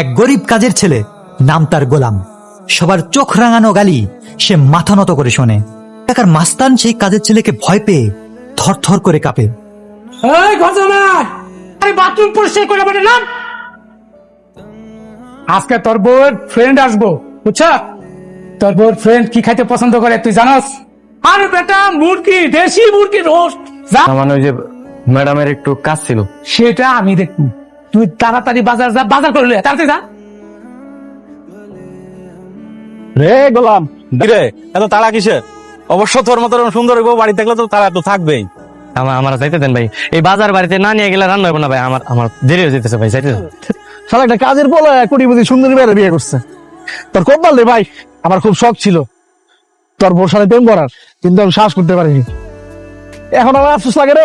এক গরিব কাজের ছেলে, নাম তার গোলাম। সবার চোখ রাঙানো গালি সে মাথা নত করে শোনে। এলাকার মাস্তান সেই কাজের ছেলেকে ভয় পেয়ে থরথর করে কাঁপে। এই ঘটনা, আরে বাথরুম পরিষ্কার করে বলে নাম। আজকে তোর বউয়ের ফ্রেন্ড আসবো, বুঝছ? তোর বউয়ের ফ্রেন্ড কি খাইতে পছন্দ করে তুই জানাস? আরে বেটা, মুরগি, দেশি মুরগি রোস্ট। মানে ওই যে ম্যাডামের একটু কাজ ছিল। সেটা আমি দেখবো, তুই তাড়াতাড়ি বাজার যা, বাজার করলে তাড়াতাড়ি যা। রে গোলাম, রে এত তাড়া কিসের? অবশ্য তোর মতো সুন্দর বউ বাড়ি থাকলে তো তাড়া তো থাকবেই। আমার যাইতে দেন ভাই, এই বাজার বাড়িতে না নিয়ে গেলে রান্না হবে না ভাই। আমার দেরি হয়ে যেতেছে ভাই, যাইতে দেন। শালা একটা কাজের বলে কোটিপতি সুন্দরী মেয়ের বিয়ে করছে। তোর কোন বললে ভাই, আমার খুব শখ ছিল তোর বউর সাথে প্রেম করার, কিন্তু আমি সাহস করতে পারিনি। এখন আমার আফসোস লাগে রে,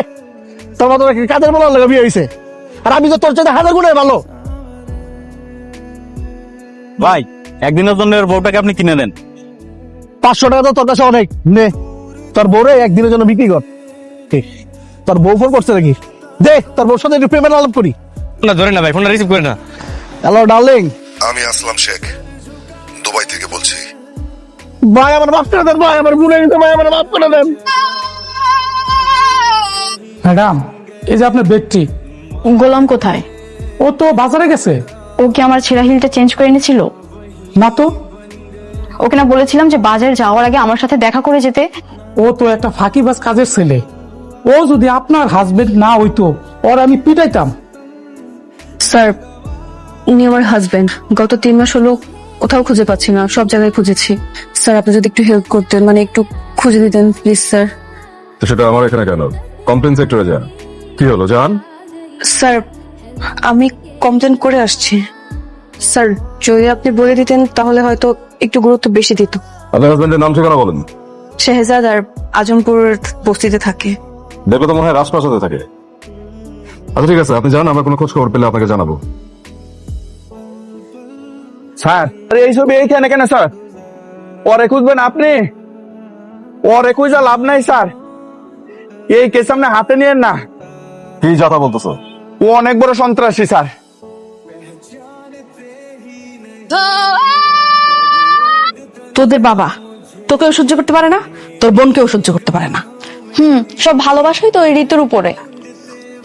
তোর মতো একটা কাজের বলার লাগে বিয়ে হয়েছে, আর আমি তো তোর চাইতে হাজার গুণে ভালো। ভাই, একদিনের জন্য ওর বউটাকে আপনি কিনে নেন। 500 টাকা তো তোর কাছে অনেক, নে তোর বউরে একদিনের জন্য বিক্রি কর। তোর বউ ফোন করছে নাকি? দেখ তোর বউর সাথে একটু প্রেমের আলাপ করি। না ধরে না ভাই, ফোনটা রিসিভ করে না। হ্যালো ডার্লিং, আমি আসলাম শেখ, দুবাই থেকে বলছি। ভাই আমার মাফ করে দেন, ভাই আমার ভুলে গেছে, ভাই আমার মাফ করে দেন। ম্যাডাম, এই যে আপনার ব্যক্তি গোলাম কোথায়? ও তো বাজারে গেছে। ও কি আমার ছেঁড়া হিলটা চেঞ্জ করে এনেছিল? না তো, ওকে না বলেছিলাম যে বাজারে যাওয়ার আগে আমার সাথে দেখা করে যেতে? ও তো একটা ফাঁকিবাজ কাজের ছেলে। ও যদি আপনার হাজবেন্ড না হইতো, ওর আমি পিটাইতাম। স্যার, উনি আমার হাজবেন্ড। গত 3 মাস হলো কোথাও খুঁজে পাচ্ছি না, সব জায়গায় খুঁজেছি। স্যার আপনি যদি একটু হেল্প করতেন, মানে একটু খুঁজে দিতেন প্লিজ স্যার। তো সেটা আমার এখানে কেন? কমপ্লেন সেক্টরে যান। কি হলো জান? স্যার আমি কমপ্লেন করে আসছি। স্যার যদি আপনি বলে দিতেন তাহলে হয়তো একটু গুরুত্ব বেশি দিত। আপনার হাজবেন্ডের নাম ঠিকানা বলেন। শেহজাদ আর আজমপুর বস্তিতে থাকে। দেখো তো মনে হয় রাজপ্রাসাদে থাকে। আচ্ছা ঠিক আছে, আপনি যান, আমরা কোনো খোঁজ খবর পেলে আপনাকে জানাবো। স্যার এই ছবি এইখানে কেন স্যার? ওরে খুঁজবেন আপনি? ওরে খুঁজা লাভ নাই স্যার, এই কেস আপনি হাতে নিয়েন না। কি যাতা বলতেছো? ও অনেক বড় সন্ত্রাসী স্যার। তোদের বাবা তোকেও সহ্য করতে পারে না, তোর বোনকেও সহ্য করতে পারে না। সব ভালোবাসাই তো ওই ঋতুর উপরে।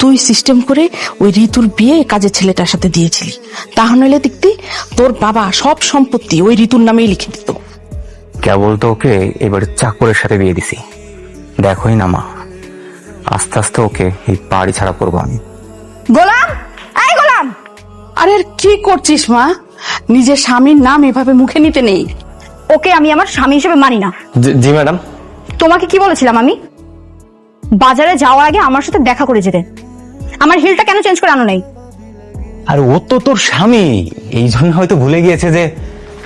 তুই সিস্টেম করে ওই ঋতুর বিয়ে কাজের ছেলেটার সাথে দিয়েছিলি, তাহলে দেখতি তোর বাবা সব সম্পত্তি ওই ঋতুর নামেই লিখে দিত। কেবল তো ওকে এবার চাকরের সাথে বিয়ে দিছি, দেখোই না মা, আস্তে আস্তে ওকে এই বাড়ি ছাড়া করবো আমি। গোলাম, এই গোলাম, আরে আর কি করছিস মা? নিজের স্বামীর নাম এভাবে মুখে নিতে নেই। ওকে আমি আমার স্বামী হিসেবে মানি না। জি ম্যাডাম। তোমাকে কি বলেছিলাম আমি? বাজারে যাওয়ার আগে আমার সাথে দেখা করে যেতে। আমার হিলটা কেন চেঞ্জ করে আনো নাই? আর ও তো তোর স্বামী, এই জন্য হয়তো ভুলে গিয়েছে যে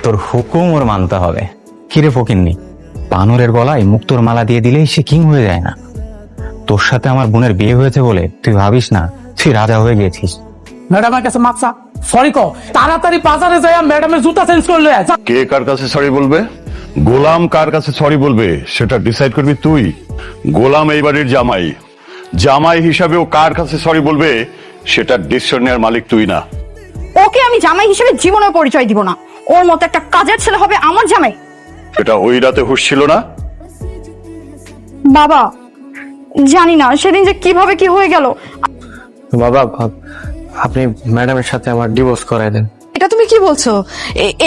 তোর হুকুম ওর মানতে হবে। কিরে ফকিন্নি, বানরের গলায় মুক্তোর মালা দিয়ে দিলেই সে কিং হয়ে যায় না? তোর সাথে আমার বোনের বিয়ে হয়েছে বলে তুই ভাবিস না তুই রাজা হয়ে গেছিস। ম্যাডামের কাছে মাপসা সরি কো, তাড়াতাড়ি বাজারে যাই ম্যাডামের জুতা চেঞ্জ করলে। কে কার কাছে সরি বলবে, গোলাম কার কাছে সরি বলবে সেটা ডিসাইড করবি তুই। গোলাম এই বাড়ির জামাই, জামাই হিসাবে ও কার কাছে সরি বলবে সেটা ডিসিশন নেওয়ার মালিক তুই না। ওকে আমি জামাই হিসেবে জীবনেও পরিচয় দিব না। ওর মতো একটা কাজের ছেলে হবে আমার জামাই? এটা ওই রাতে হুঁশ ছিল না? বাবা জানি না সেদিন যে কিভাবে কি হয়ে গেল। বাবা আপনি ম্যাডামের সাথে আমার ডিভোর্স করাই দেন। এটা তুমি কি বলছো?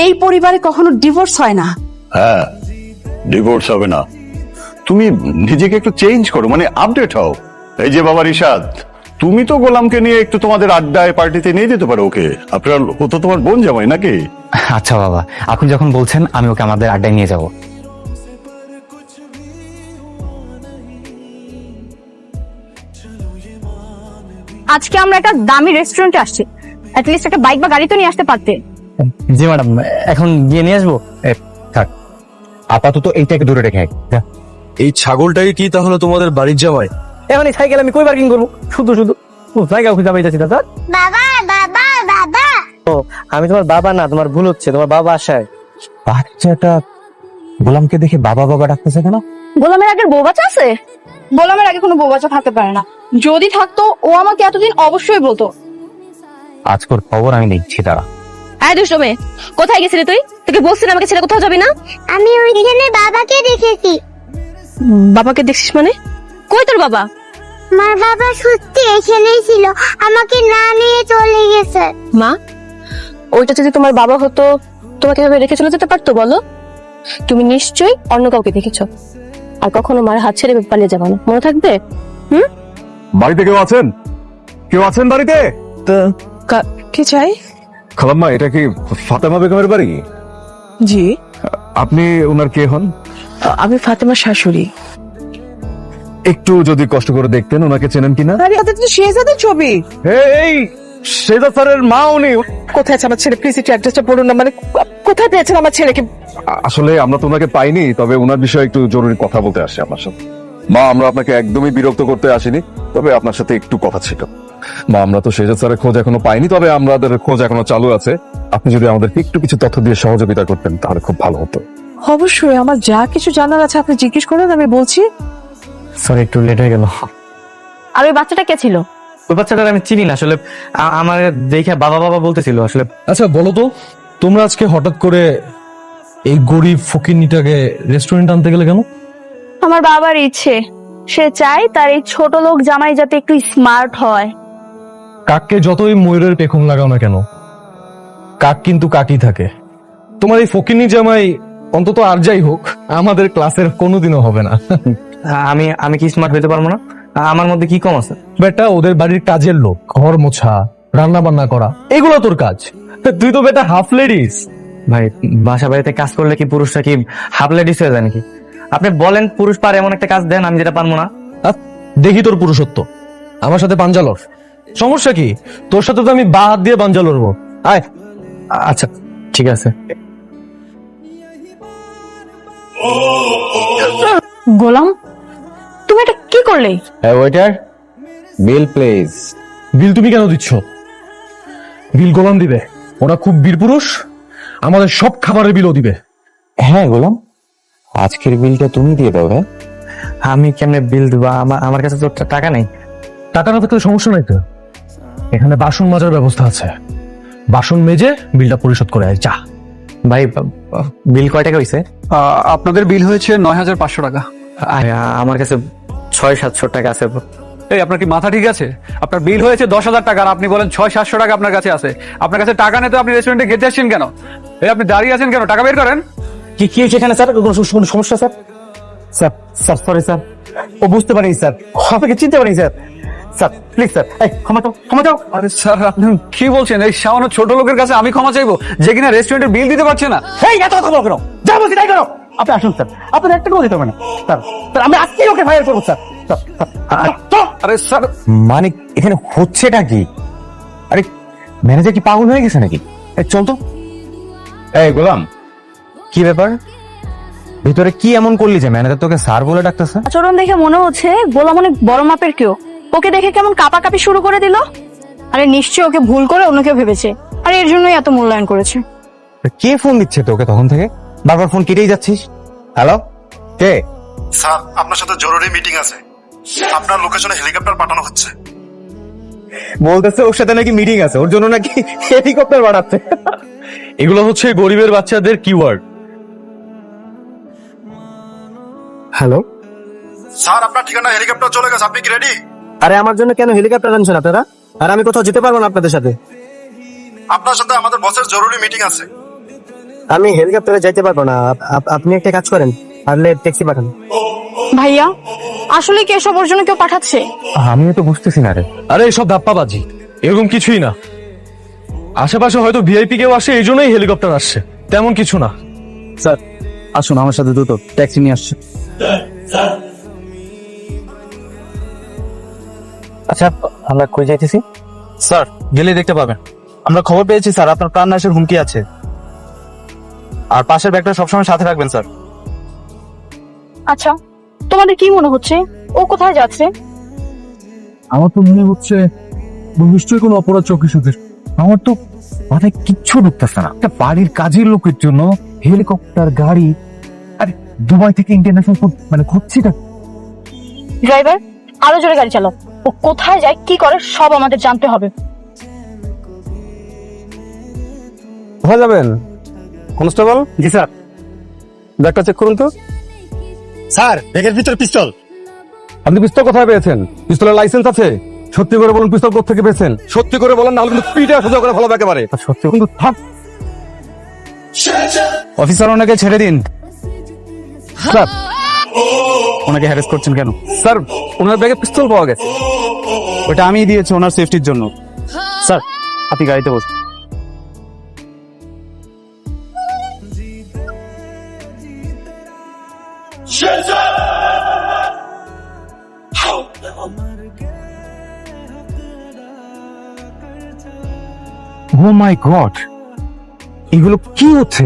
এই পরিবারে কখনো ডিভোর্স হয় না। হ্যাঁ, ডিভোর্স হবে না। তুমি নিজেকে একটু চেঞ্জ করো, মানে আপডেট হও। এই যে বাবা রিশাদ, তুমি তো গোলামকে নিয়ে একটু তোমাদের আড্ডায় পার্টিতে নিয়ে যেতে পারো ওকে। আপনার ও তো তোমার বোন জামাই নাকি? আচ্ছা বাবা, আপনি যখন বলছেন আমি ওকে আমাদের আড্ডায় নিয়ে যাব। আজকে আমরা একটা দামি রেস্টুরেন্টে আসছি, অ্যাটলিস্ট একটা বাইক বা গাড়ি তো নিয়ে আসতে পারতে। জি ম্যাডাম, এখন গিয়ে নিয়ে আসবো। থাক, আপাতত এইটাকে দূরে রেখে আয়। যা। এই ছাগলটাকে কি তাহলে তোমাদের বাড়ির জামাই? এখন এই সাইকেল আমি কই পার্কিং করবো? শুধু শুধু জায়গা খুঁজে পাইতেছি দাদা। বাবা বাবা বাবা, আমি তোমার বাবা না, তোমার ভুল হচ্ছে, তোমার বাবা আসায়। বাচ্চাটা গোলামকে দেখে বাবা বাবা ডাকতেছে কেন? গোলামের আগের বউ বাচ্চা আছে? গোলামের আগে কোনো বউ বাচ্চা থাকতে পারে না। যদি থাকতো ও আমাকে এতদিন অবশ্যই বলতো। আজকের খবর আমি দেখছি, তারা এই দুষ্ট মেয়ে, কোথায় গেছিলি তুই? তোকে বলছিলাম আমাকে ছেড়ে কোথাও যাবি না। আমি ওইখানে বাবাকে দেখেছি। বাবাকে দেখছিস মানে? কই তোর বাবা? আমার বাবা সত্যি এখানেই ছিল, আমাকে না নিয়ে চলে গেছে। মা, ওইটা যদি তোমার বাবা হতো তোমাকে এভাবে রেখে চলে যেতে পারতো বলো? তুমি নিশ্চয়ই অন্য কাউকে দেখেছো, আর কখনো মার হাত ছেড়ে পালিয়ে যাবে না, মনে থাকবে? বাড়িতে কেউ আছেন? কেউ আছেন বাড়িতে? কি চাই? খালাম্মা, এটা কি ফাতেমা বেগমের বাড়ি? জি, আপনি ওনার কে হন? আমি ফাতেমার শাশুড়ি। একটু যদি কষ্ট করে দেখতেন ওনাকে চেনেন কিনা। আরে এটা তো শেহজাদের ছবি। এই শেজাদ স্যারের মা উনি। কোথায় আছে আমার ছেলে? প্লিজ একটু অ্যাড্রেসটা বলুন না, মানে কোথায় পেয়েছেন আমার ছেলেকে? আসলে আমরা তো ওনাকে পাইনি, তবে ওনার বিষয়ে একটু জরুরি কথা বলতে আসছি আপনার সাথে। মা, আমরা আপনাকে একদমই বিরক্ত করতে আসিনি, তবে আপনার সাথে একটু কথা ছিল। মা, আমরা তো শেজাদ স্যারের খোঁজ এখনো পাইনি, তবে আমাদের খোঁজ এখনো চালু আছে। আপনি যদি আমাদেরকে একটু কিছু তথ্য দিয়ে সহযোগিতা করতেন তাহলে খুব ভালো হতো। অবশ্যই, আমার যা কিছু জানার আছে আপনি জিজ্ঞেস করেন, আমি বলছি। সরি, একটু লেট হয়ে গেল। আর ওই বাচ্চাটা কে ছিল? ওই বাচ্চাটার আমি চিনি না আসলে, আমার দেখে বাবা বাবা বলতেছিল আসলে। আচ্ছা বলো তো, তোমরা আজকে হঠাৎ করে এই গরিব ফকিন্নিটাকে রেস্টুরেন্ট আনতে গেলে কেন? আমার বাবার ইচ্ছে, সে চায় তার এই ছোট লোক জামাই যাতে একটু স্মার্ট হয়। কাককে যতই ময়ূরের পেখম লাগাও না কেন, কাক কিন্তু কাকই থাকে। তোমার এই ফকিন্নি জামাই অন্তত আর যাই হোক আমাদের ক্লাসের কোনোদিনও হবে না। আমি আমি কি স্মার্ট হইতে পারবো না? আমার মধ্যে কি কম আছে? বেটা ওদের বাড়ির কাজের লোক, ঘর মোছা, রান্না বান্না করা, এগুলো তোর কাজ। তুই তো বেটা হাফ লেডিস। ভাই, বাসা বাড়িতে কাজ করলে কি পুরুষরা কি হাফ লেডিস হয়ে যায় নাকি? আপনি বলেন পুরুষ পারে এমন একটা কাজ দেন আমি যেটা পারবো না। দেখি তোর পুরুষত্ব। আমার সাথে পাঞ্জা লড়, সমস্যা কি? তোর সাথে তো আমি বা হাত দিয়ে পাঞ্জা লড়বো। আয়। আচ্ছা ঠিক আছে। গোলাম, তুমি এটা কি করলে? Waiter, bill please. বিল তুমি কেন দিচ্ছ? বিল গোলাম দিবে, ওরা খুব বীর পুরুষ, আমাদের সব খাবারের বিলও দিবে। হ্যাঁ গোলাম, আজকের বিলটা তুমি দিয়ে দাও। ভাই, আমি কেমনে বিল দেবো? আমার কাছে তো টাকা নেই। টাকা না থাকলে সমস্যা নাই তো, এখানে বাসন মাজার ব্যবস্থা আছে, বাসন মেজে বিলটা পরিশোধ করে আয়, যা। ভাই, বিল কয় টাকা হয়েছে? আপনাদের বিল হয়েছে 9,500 টাকা। আমার কাছে 600-700 টাকা আছে। এই আপনার কি মাথা ঠিক আছে? আপনার বিল হয়েছে 10,000 টাকা আর আপনি বলেন 600-700 টাকা আপনার কাছে আছে। আপনার কাছে টাকা নেই তো আপনি রেস্টুরেন্টে খেতে আসছেন কেন? এই আপনি দাঁড়িয়ে আছেন কেন? টাকা বের করেন। কি কি হয়েছে এখানে স্যার? কোনো সমস্যা sir? Sir sir sorry sir, ও বুঝতে পারিনি স্যার, আপনাকে চিনতে পারিনি স্যার। স্যার প্লিজ স্যার, এই ক্ষমা চাও, ক্ষমা চাও। আরে স্যার, আপনি কি বলছেন? এই সামান্য ছোট লোকের কাছে আমি ক্ষমা চাইবো যে কিনা রেস্টুরেন্টের বিল দিতে পারছে না? এই এত কথা বলো কেন? যা বলছি তাই করো। আপনি আসুন স্যার, আপনার একটা করে দিতে হবে না স্যার। স্যার আমি আজকেই ওকে ফায়ার করবো স্যার। স্যার, স্যার, আরে স্যার, মানে এখানে হচ্ছেটা কি? আরে ম্যানেজার কি পাগল হয়ে গেছে নাকি? চল তো। এই গোলাম, কি ব্যাপার? ভিতরে কি এমন করলি যে ম্যানেজার তোকে স্যার বলে ডাকতেছে? আচরণ দেখে মনে হচ্ছে গোলাম অনেক বড় মাপের কেউ। ওকে দেখে কেমন কাঁপাকাঁপি শুরু করে দিল। আরে নিশ্চয়ই ওকে ভুল করে অন্য কেউ ভেবেছে, আর এর জন্যই এত মূল্যায়ন করেছে। কে ফোন দিচ্ছে তোকে তখন থেকে? বারবার ফোন কেটেই যাচ্ছিস। হ্যালো, কে? স্যার, আপনার সাথে জরুরি মিটিং আছে, আপনার লোকেশনে হেলিকপ্টার পাঠানো হচ্ছে। বলতেছে ওর সাথে নাকি মিটিং আছে, ওর জন্য নাকি হেলিকপ্টার বাড়াচ্ছে। এগুলো হচ্ছে গরিবের বাচ্চাদের কিওয়ার্ড। হ্যালো, স্যার, আপনার ঠিকানা হেলিকপ্টার চলে গেছে, আপনি কি রেডি? আরে আমার জন্য কেন হেলিকপ্টার আনছেন আপনারা? আর আমি কোথাও যেতে পারবো না আপনাদের সাথে। আপনার সাথে আমাদের বসের জরুরি মিটিং আছে। আমি হেলিকপ্টারে যাইতে পারবো না, আপনি একটা কাজ করেন, পারলে ট্যাক্সি পাঠান। ভাইয়া, আসলে কি এসব ওর জন্য কেউ পাঠাচ্ছে? আমিও তো বুঝতেছি না রে। আরে এসব ধাপ্পাবাজি, এরকম কিছুই না। আশেপাশে হয়তো ভিআইপি কেউ আসে, এই জন্যই হেলিকপ্টার আসছে, তেমন কিছু না। স্যার আসুন আমার সাথে, দ্রুত ট্যাক্সি নিয়ে আসছে। আচ্ছা, আমরা কই যাইতেছি? স্যার গেলে দেখতে পাবেন। আমরা খবর পেয়েছি স্যার, আপনার প্রাণ নাশের হুমকি আছে, আর পাশের ব্যাগটা সবসময় সাথে রাখবেন স্যার। আচ্ছা, তোমাদের কি মনে হচ্ছে ও কোথায় যাচ্ছে? আমার তো মনে হচ্ছে নিশ্চয়ই কোনো অপরাধ চৌকিশোদের। আমার তো মাথায় কিচ্ছু ঢুকতেছে না। একটা বাড়ির কাজের লোকের জন্য হেলিকপ্টার, গাড়ি, আর দুবাই থেকে ইন্টারন্যাশনাল মানে খুঁজছিটা। ড্রাইভার, আরো জোরে গাড়ি চালাও। ও কোথায় যায়, কি করে, সব আমাদের জানতে হবে। কোথায় যাবেন কনস্টেবল? জি স্যার। ব্যাগটা চেক করুন তো। স্যার ব্যাগের ভিতরে পিস্তল। আপনি পিস্তল কোথায় পেয়েছেন? পিস্তলের লাইসেন্স আছে? সত্যি করে বলুন পিস্তল কোথা পেয়েছেন? সত্যি করে বলেন, নাহলে কিন্তু পিঠে সোজা করে ফেলাবো একেবারে। সত্যি কিন্তু থাক। অফিসার ওনাকে ছেড়ে দিন। স্যার, ওনাকে হ্যারেস করছেন কেন? স্যার ওনার ব্যাগে পিস্তল পাওয়া গেছে। ওটা আমিই দিয়েছি ওনার সেফটির জন্য। স্যার আপনি গাড়িতে বসুন। ও মাই গড, এগুলো কি হচ্ছে?